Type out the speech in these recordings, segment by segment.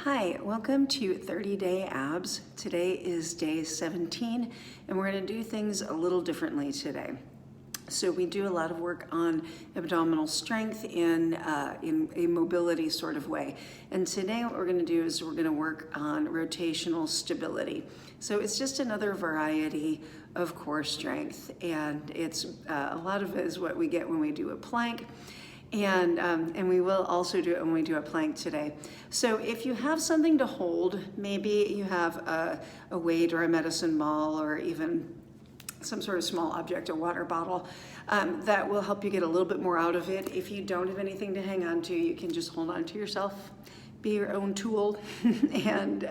Hi, welcome to 30-Day Abs. Today is day 17, and we're going to do things a little differently today. So we do a lot of work on abdominal strength in a mobility sort of way. And today what we're going to do is we're going to work on rotational stability. So it's just another variety of core strength, and it's a lot of it is what we get when we do a plank. And we will also do it when we do a plank today. So if you have something to hold, maybe you have a weight or a medicine ball or even some sort of small object, a water bottle, that will help you get a little bit more out of it. If you don't have anything to hang on to, you can just hold on to yourself, be your own tool, and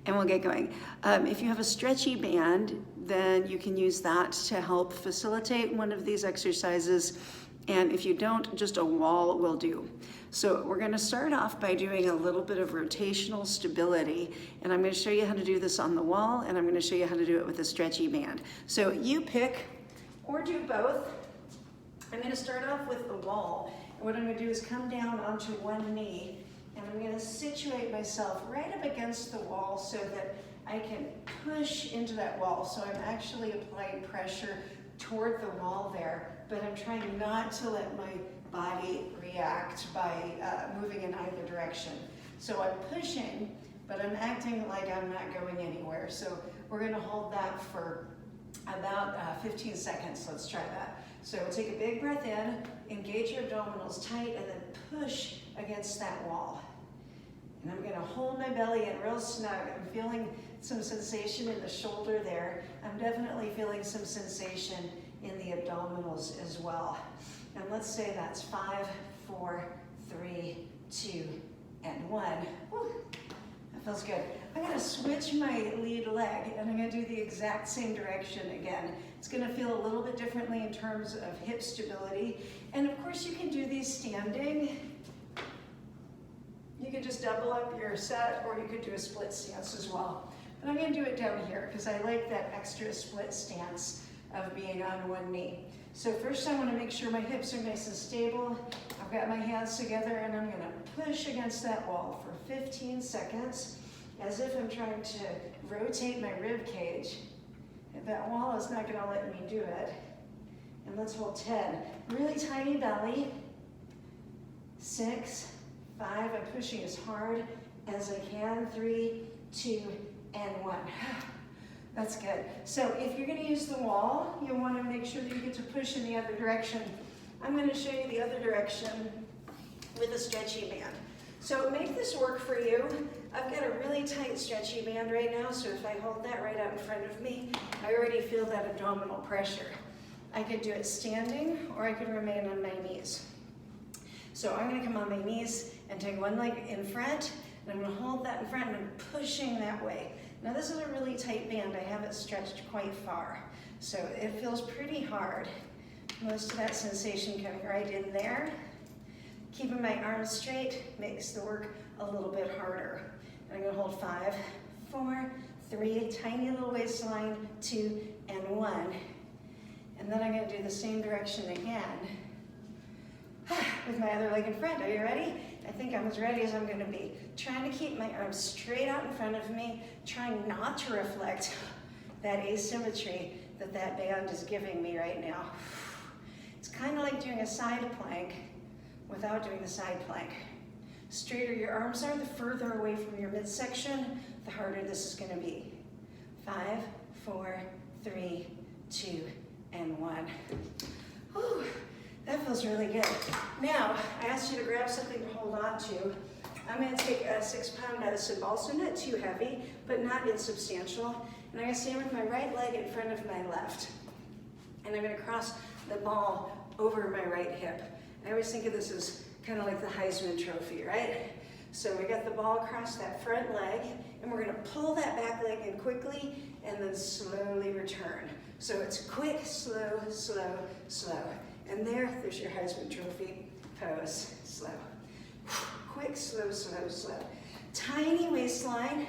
we'll get going. If you have a stretchy band, then you can use that to help facilitate one of these exercises. And if you don't, just a wall will do. So we're going to start off by doing a little bit of rotational stability, and I'm going to show you how to do this on the wall, and I'm going to show you how to do it with a stretchy band. So you pick or do both. I'm going to start off with the wall, and what I'm going to do is come down onto one knee, and I'm going to situate myself right up against the wall so that I can push into that wall. So I'm actually applying pressure toward the wall there, but I'm trying not to let my body react by moving in either direction. So I'm pushing, but I'm acting like I'm not going anywhere. So we're going to hold that for about 15 seconds. Let's try that. So take a big breath in, engage your abdominals tight, and then push against that wall. And I'm going to hold my belly in real snug. I'm feeling some sensation in the shoulder there. I'm definitely feeling some sensation in the abdominals as well. And let's say that's 5, 4, 3, 2, and 1. Whew, that feels good. I'm going to switch my lead leg, and I'm going to do the exact same direction again. It's going to feel a little bit differently in terms of hip stability. And of course, you can do these standing. You could just double up your set, or you could do a split stance as well. But I'm going to do it down here because I like that extra split stance of being on one knee. So first I want to make sure my hips are nice and stable. I've got my hands together, and I'm going to push against that wall for 15 seconds as if I'm trying to rotate my rib cage. And that wall is not going to let me do it. And let's hold 10. Really tiny belly. 6, 5, I'm pushing as hard as I can. 3, 2, and 1. That's good. So if you're going to use the wall, you want to make sure that you get to push in the other direction. I'm going to show you the other direction with a stretchy band. So make this work for you. I've got a really tight stretchy band right now, so if I hold that right out in front of me, I already feel that abdominal pressure. I could do it standing, or I could remain on my knees. So I'm going to come on my knees and take one leg in front, and I'm going to hold that in front, and I'm pushing that way. Now this is a really tight band. I have it stretched quite far, so it feels pretty hard. Most of that sensation coming right in there. Keeping my arms straight makes the work a little bit harder. And I'm going to hold 5, 4, 3, tiny little waistline, 2, and 1. And then I'm going to do the same direction again with my other leg in front. Are you ready? I think I'm as ready as I'm going to be. Trying to keep my arms straight out in front of me, trying not to reflect that asymmetry that that band is giving me right now. It's kind of like doing a side plank without doing the side plank. Straighter your arms are, the further away from your midsection, the harder this is going to be. 5, 4, 3, 2, and 1. Whew. That feels really good. Now, I asked you to grab something to hold on to. I'm going to take a 6-pound medicine ball, so not too heavy, but not insubstantial. And I'm going to stand with my right leg in front of my left. And I'm going to cross the ball over my right hip. I always think of this as kind of like the Heisman Trophy, right? So we got the ball across that front leg, and we're going to pull that back leg in quickly, and then slowly return. So it's quick, slow, slow, slow. And there's your Heisman Trophy pose. Slow. Quick, slow, slow, slow. Tiny waistline.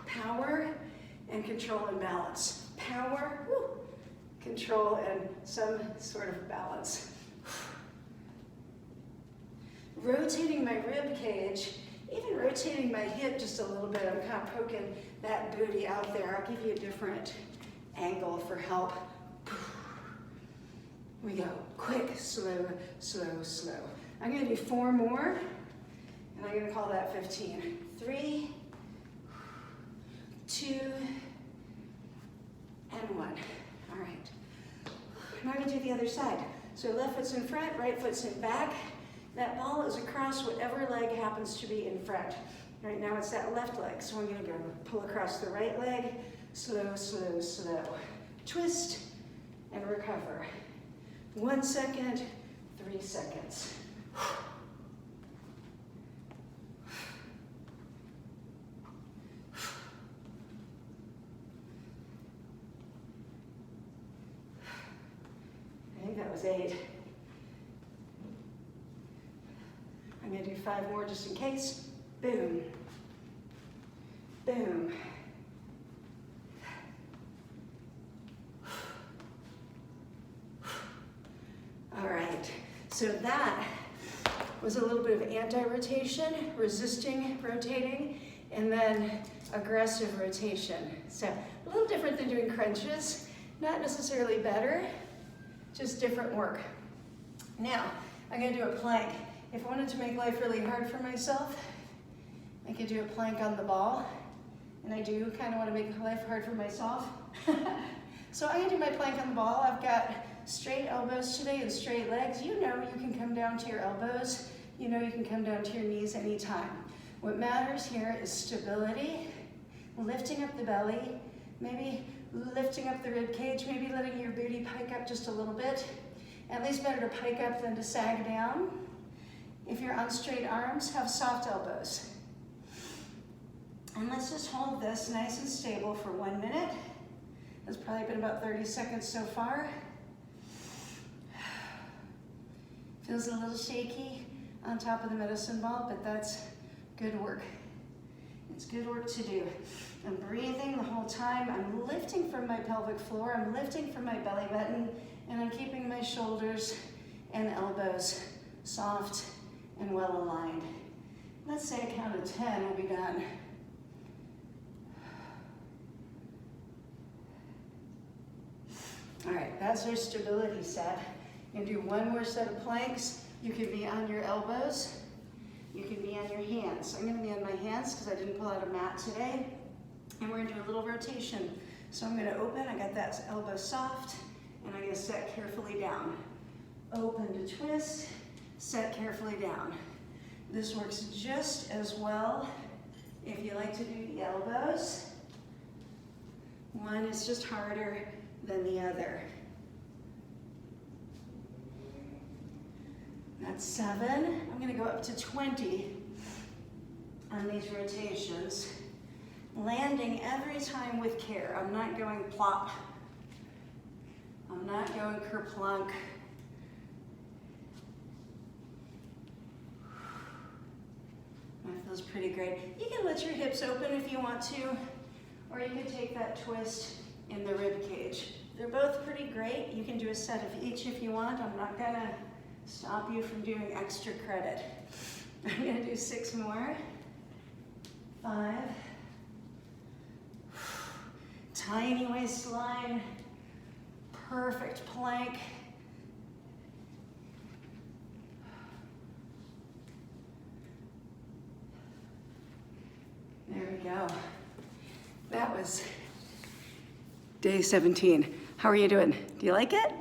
Power and control and balance. Power, control, and some sort of balance. rotating my rib cage, even rotating my hip just a little bit. I'm kind of poking that booty out there. I'll give you a different angle for help. We go quick, slow, slow, slow. I'm gonna do 4 more, and I'm gonna call that 15. 3, 2, and 1. All right. Now I'm gonna do the other side. So left foot's in front, right foot's in back. That ball is across whatever leg happens to be in front. Right now it's that left leg, so I'm gonna go pull across the right leg, slow, slow, slow. Twist and recover. 1 second, 3 seconds. I think that was 8. I'm gonna do 5 more just in case. Boom, boom. All right, so that was a little bit of anti-rotation, resisting rotating, and then aggressive rotation. So a little different than doing crunches, not necessarily better, just different work. Now, I'm gonna do a plank. If I wanted to make life really hard for myself, I could do a plank on the ball, and I do kind of want to make life hard for myself. So I'm gonna do my plank on the ball. I've got straight elbows today and straight legs. You know you can come down to your elbows. You know you can come down to your knees anytime. What matters here is stability, lifting up the belly, maybe lifting up the rib cage, maybe letting your booty pike up just a little bit. At least better to pike up than to sag down. If you're on straight arms, have soft elbows. And let's just hold this nice and stable for 1 minute. It's probably been about 30 seconds so far. Feels a little shaky on top of the medicine ball, but that's good work. It's good work to do. I'm breathing the whole time. I'm lifting from my pelvic floor. I'm lifting from my belly button, and I'm keeping my shoulders and elbows soft and well aligned. Let's say a count of 10, we'll be done. All right, that's our stability set. You're gonna do 1 more set of planks. You can be on your elbows. You can be on your hands. I'm gonna be on my hands because I didn't pull out a mat today. And we're gonna do a little rotation. So I'm gonna open, I got that elbow soft, and I'm gonna set carefully down. Open to twist, set carefully down. This works just as well if you like to do the elbows. One is just harder than the other. That's 7. I'm gonna go up to 20 on these rotations. Landing every time with care. I'm not going plop. I'm not going kerplunk. That feels pretty great. You can let your hips open if you want to, or you can take that twist in the rib cage. They're both pretty great. You can do a set of each if you want. I'm not gonna stop you from doing extra credit. I'm gonna do 6 more. 5. Tiny waistline. Perfect plank. There we go. That was day 17. How are you doing? Do you like it?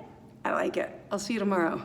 I like it. I'll see you tomorrow.